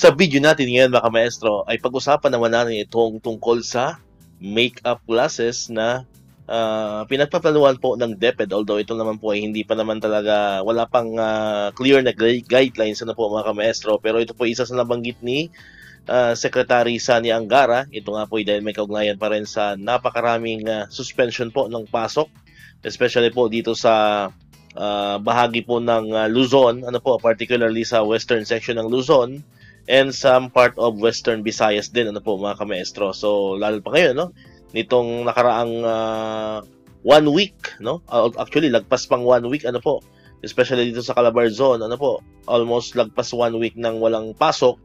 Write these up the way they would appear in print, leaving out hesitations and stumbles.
Sa video natin ngayon mga maestro ay pag-usapan naman natin itong tungkol sa makeup classes na pinagpaplanuhan po ng DepEd, although ito naman po ay hindi pa naman talaga, wala pang clear na guidelines na po mga maestro, pero ito po isa sa nabanggit ni Secretary Sani Angara. Ito nga po ay dahil may kaugnayan pa rin sa napakaraming suspension po ng pasok, especially po dito sa bahagi po ng Luzon, particularly sa western section ng Luzon and some part of Western Visayas din, mga kamaestro. So, lalo pa ngayon, nitong nakaraang 1 week, actually, lagpas pang 1 week, especially dito sa Calabar Zone, almost lagpas 1 week nang walang pasok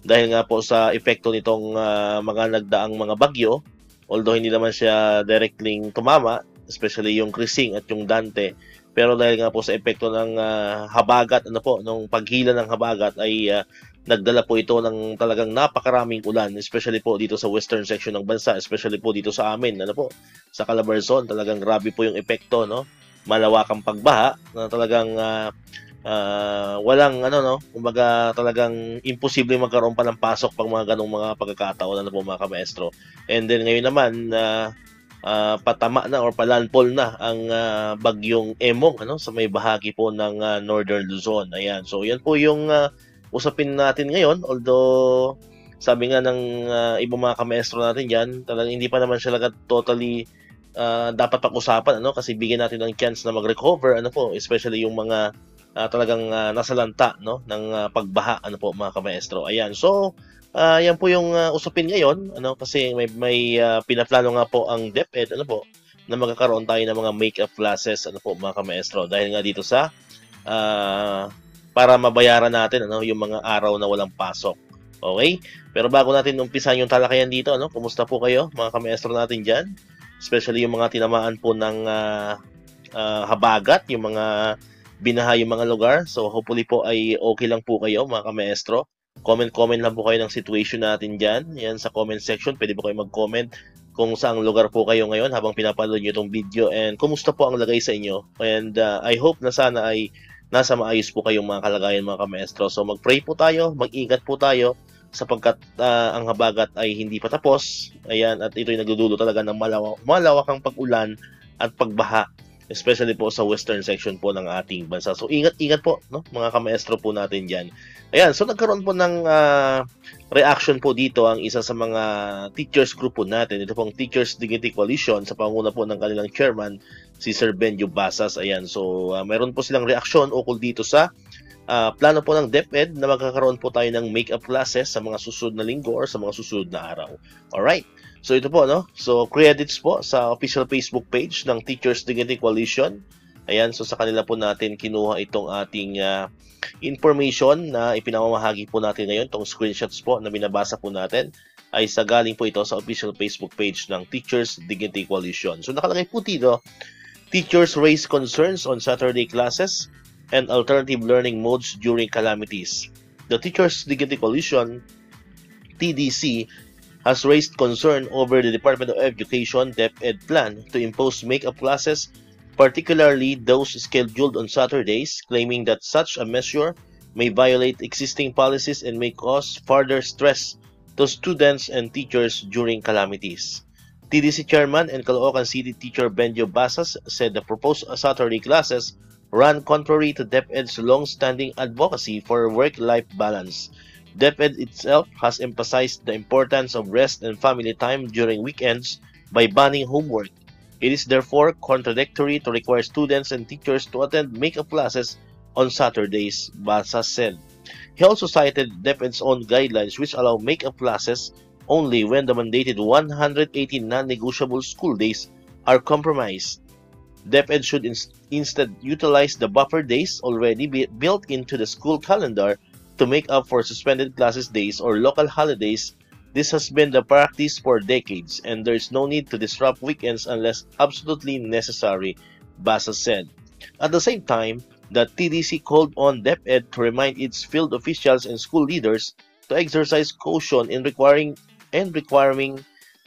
dahil nga po sa epekto nitong mga nagdaang mga bagyo, although hindi naman siya directly tumama, especially yung Krising at yung Dante, pero dahil nga po sa epekto ng habagat, nung paghila ng habagat ay nagdala po ito ng talagang napakaraming ulan, especially po dito sa western section ng bansa, especially po dito sa amin, sa Calabar Zone. Talagang grabe po yung epekto, malawakang pagbaha na talagang walang kumbaga talagang imposible magkaroon pa ng pasok pang mga ganong mga pagkakataon, mga kamaestro. And then ngayon naman patama na or palandfall na ang bagyong Emong sa may bahagi po ng Northern Luzon. Ayan. So yan po yung usapin natin ngayon, although sabi nga ng ibang mga kamaestro natin diyan, talagang hindi pa naman siya totally dapat pag-usapan, kasi bigyan natin ng chance na mag-recover, especially yung mga talagang nasalanta, ng pagbaha, mga kamaestro. Ayan. So yan po yung usapin ngayon, kasi may pinaplano nga po ang DepEd, na magkakaroon tayo ng mga makeup classes, mga kamaestro, dahil nga dito sa para mabayaran natin yung mga araw na walang pasok. Okay? Pero bago natin umpisan yung talakayan dito, kumusta po kayo mga kamaestro natin diyan? Especially yung mga tinamaan po ng habagat, yung mga binaha yung mga lugar. So hopefully po ay okay lang po kayo mga kamaestro. Comment lang po kayo ng situation natin diyan. Yan sa comment section, pwede po kayo mag-comment kung saang lugar po kayo ngayon habang pinapanood niyo itong video, and kumusta po ang lagay sa inyo. And I hope na sana ay nasa maayos po kayong mga kalagayan mga kamaestro. So mag-pray po tayo, mag-ingat po tayo sapagkat ang habagat ay hindi pa tapos. Ayan, at ito'y nagdudulo talaga ng malawakang pag-ulan at pagbaha, especially po sa western section po ng ating bansa. So ingat po, mga kamaestro po natin dyan. Ayan, so nagkaroon po ng reaction po dito ang isa sa mga teachers group po natin. Ito pong Teachers Dignity Coalition sa panguna po ng kanilang chairman, si Sir Benjo Basas. Ayan, so meron po silang reaksyon ukol dito sa plano po ng DepEd na magkakaroon po tayo ng makeup classes sa mga susunod na linggo or sa mga susunod na araw. Alright, so ito po, so credits po sa official Facebook page ng Teachers Dignity Coalition. Ayan, so sa kanila po natin kinuha itong ating information na ipinamamahagi po natin ngayon. Itong screenshots po na binabasa po natin ay sa galing po ito sa official Facebook page ng Teachers Dignity Coalition. So nakalagay po dito, teachers raise concerns on Saturday classes and alternative learning modes during calamities. The Teachers Dignity Coalition, TDC, has raised concern over the Department of Education DepEd plan to impose makeup classes, particularly those scheduled on Saturdays, claiming that such a measure may violate existing policies and may cause further stress to students and teachers during calamities. TDC Chairman and Caloocan City Teacher Benjo Basas said the proposed Saturday classes run contrary to DepEd's long-standing advocacy for work-life balance. DepEd itself has emphasized the importance of rest and family time during weekends by banning homework. It is therefore contradictory to require students and teachers to attend makeup classes on Saturdays, Basas said. He also cited DepEd's own guidelines which allow makeup classes only when the mandated 180 non-negotiable school days are compromised. DepEd should instead utilize the buffer days already built into the school calendar to make up for suspended classes days or local holidays. This has been the practice for decades, and there is no need to disrupt weekends unless absolutely necessary, Basas said. At the same time, the TDC called on DepEd to remind its field officials and school leaders to exercise caution in requiring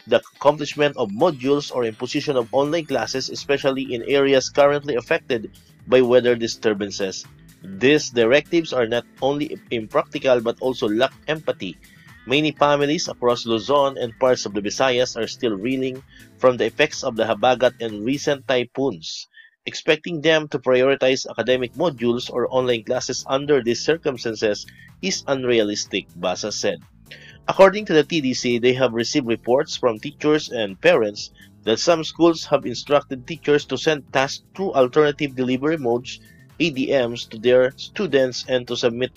the accomplishment of modules or imposition of online classes, especially in areas currently affected by weather disturbances. These directives are not only impractical but also lack empathy. Many families across Luzon and parts of the Visayas are still reeling from the effects of the Habagat and recent typhoons. Expecting them to prioritize academic modules or online classes under these circumstances is unrealistic, Basa said. According to the TDC, they have received reports from teachers and parents that some schools have instructed teachers to send tasks through alternative delivery modes (ADMs) to their students and to submit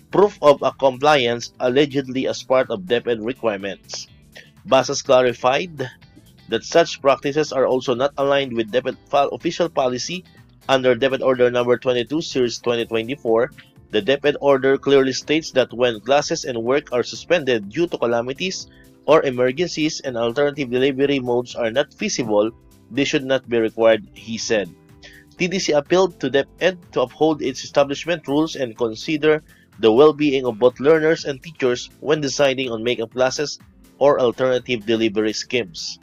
proof of compliance allegedly as part of DepEd requirements. Basas clarified that such practices are also not aligned with DepEd official policy under DepEd Order No. 22 Series 2024. The DepEd order clearly states that when classes and work are suspended due to calamities or emergencies and alternative delivery modes are not feasible, they should not be required, he said. TDC appealed to DepEd to uphold its establishment rules and consider the well-being of both learners and teachers when deciding on makeup classes or alternative delivery schemes.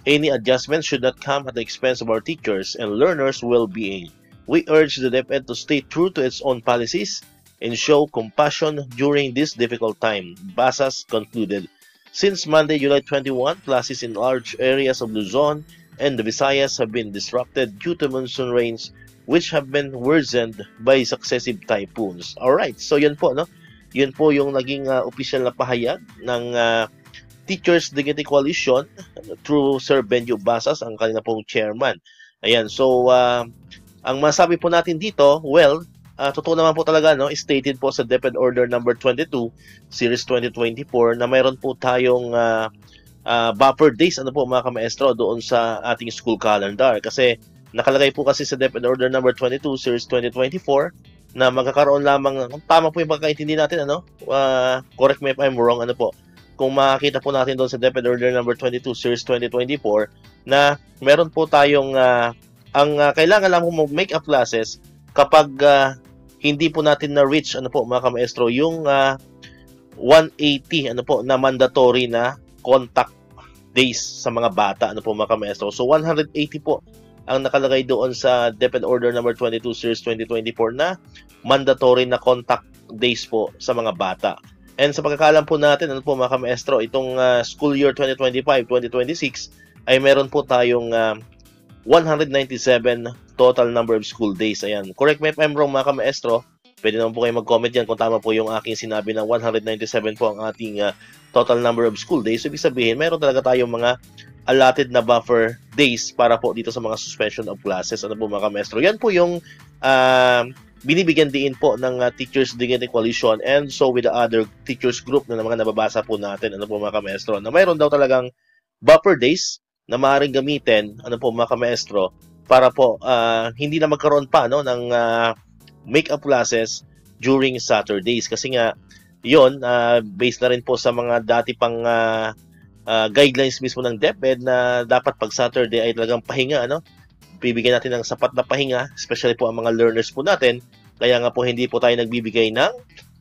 Any adjustments should not come at the expense of our teachers and learners' well-being. We urge the DepEd to stay true to its own policies and show compassion during this difficult time, Basas concluded. Since Monday, July 21, classes in large areas of Luzon and the Visayas have been disrupted due to monsoon rains which have been worsened by successive typhoons. Alright, so yun po, no? Yun po yung naging official na pahayag ng Teachers Dignity Coalition through Sir Benjo Basas, ang kanina pong chairman. Ayan, so ang masabi po natin dito, well, totoo naman po talaga, no? Stated po sa DepEd Order No. 22 Series 2024 na mayroon po tayong buffer days, ano po mga kamaestro, doon sa ating school calendar. Kasi nakalagay po kasi sa DepEd Order No. 22 Series 2024 na magkakaroon lamang, tama po yung pagkaintindi natin, ano? Correct me if I'm wrong, ano po. Kung makakita po natin doon sa DepEd Order No. 22 Series 2024 na meron po tayong ang kailangan lang po mag-makeup classes kapag hindi po natin na-reach, ano po mga kamaestro, yung 180 ano po na mandatory na contact days sa mga bata, ano po mga kamaestro. So 180 po ang nakalagay doon sa DepEd Order No. 22 Series 2024 na mandatory na contact days po sa mga bata. And sa pagkakalam po natin, ano po mga kamaestro, itong school year 2025-2026 ay meron po tayong 197 total number of school days. Ayan. Correct me if I'm wrong mga kamaestro. Pwede naman po kayo mag-comment dyan kung tama po yung aking sinabi na 197 po ang ating total number of school days. So, ibig sabihin, meron talaga tayong mga allotted na buffer days para po dito sa mga suspension of classes. Ano po mga kamaestro? Yan po yung binibigyan din po ng Teachers Dignity Coalition and so with the other teachers group na mga nababasa po natin. Ano po mga kamaestro? Na mayroon daw talagang buffer days na maaaring gamitin, ano po mga kamaestro, para po hindi na magkaroon pa no ng makeup classes during Saturdays kasi nga yon based na rin po sa mga dati pang guidelines mismo ng DepEd na dapat pag Saturday ay talagang pahinga, ano? Bibigyan natin ng sapat na pahinga, especially po ang mga learners po natin. Kaya nga po hindi po tayo nagbibigay ng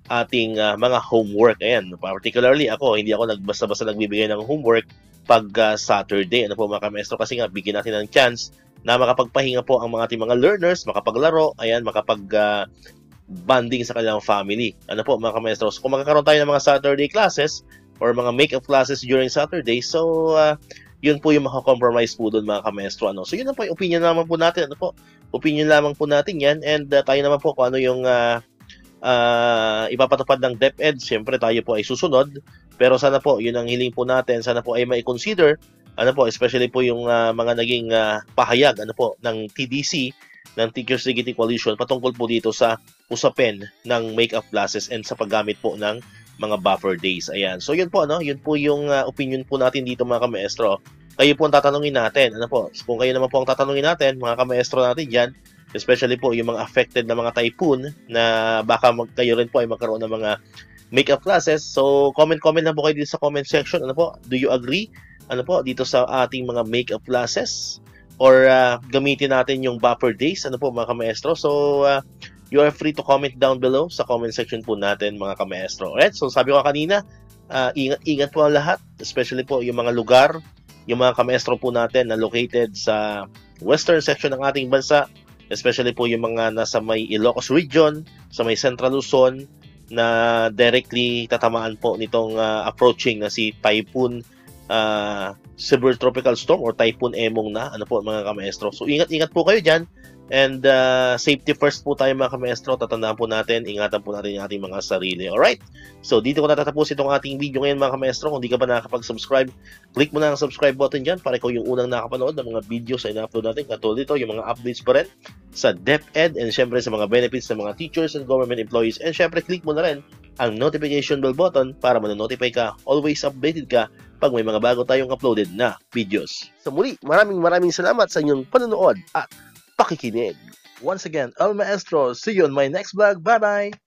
ating mga homework. Ayan, particularly ako, hindi ako basta-basta nagbibigay ng homework pag Saturday. Ano po mga kamaestro? Kasi nga, bigyan natin ng chance na makapagpahinga po ang mga ating mga learners, makapaglaro, ayan, makapag-bonding sa kanilang family. Ano po mga kamaestro? So, kung magkakaroon tayo ng mga Saturday classes or mga make-up classes during Saturday, so yun po yung makakompromise po doon mga kamaestro. Ano? So yun na po yung opinion naman po natin. Ano po? Opinion lamang po natin yan and tayo naman po kung ano yung ipapatupad ng DepEd. Siyempre tayo po ay susunod. Pero sana po, yun ang hiling po natin. Sana po ay mai-consider, ano po, especially po yung mga naging pahayag, ano po, ng TDC, ng Teachers Dignity Coalition, patungkol po dito sa usapin ng make-up classes and sa paggamit po ng mga buffer days. Ayan. So yun po, ano, yun po yung opinion po natin dito mga kamaestro. Kayo po ang tatanungin natin. Ano po? Kung kayo naman po ang tatanungin natin, mga kamaestro natin dyan, especially po yung mga affected na mga typhoon na baka kayo rin po ay magkaroon ng mga make-up classes. So, comment na po kayo dito sa comment section. Ano po? Do you agree? Ano po? Dito sa ating mga make-up classes? Or gamitin natin yung buffer days? Ano po mga kamaestro? So, you are free to comment down below sa comment section po natin mga kamaestro. Alright? So, sabi ko kanina, ingat po ang lahat. Especially po yung mga lugar, yung mga kamaestro po natin na located sa western section ng ating bansa, especially po yung mga nasa may Ilocos region, sa may Central Luzon, na directly tatamaan po nitong approaching na si Typhoon Severe Tropical Storm or Typhoon Emong na, ano po mga kamaestro. So ingat-ingat po kayo dyan, and safety first po tayo mga kamaestro. Tatandaan po natin, ingatan po natin yung ating mga sarili. Alright? So dito ko natatapos itong ating video ngayon mga kamaestro. Kung di ka pa nakakapag-subscribe, click mo na ang subscribe button dyan para ikaw yung unang nakapanood ng mga videos na ina-upload natin. Katulad dito, yung mga updates pa rin sa DepEd, and syempre sa mga benefits ng mga teachers and government employees. And syempre, click mo na rin ang notification bell button para ma-notify ka, always updated ka pag may mga bago tayong uploaded na videos. So muli, maraming salamat sa inyong panonood at pakikinig. Once again, El Maestro, see you on my next vlog. Bye-bye!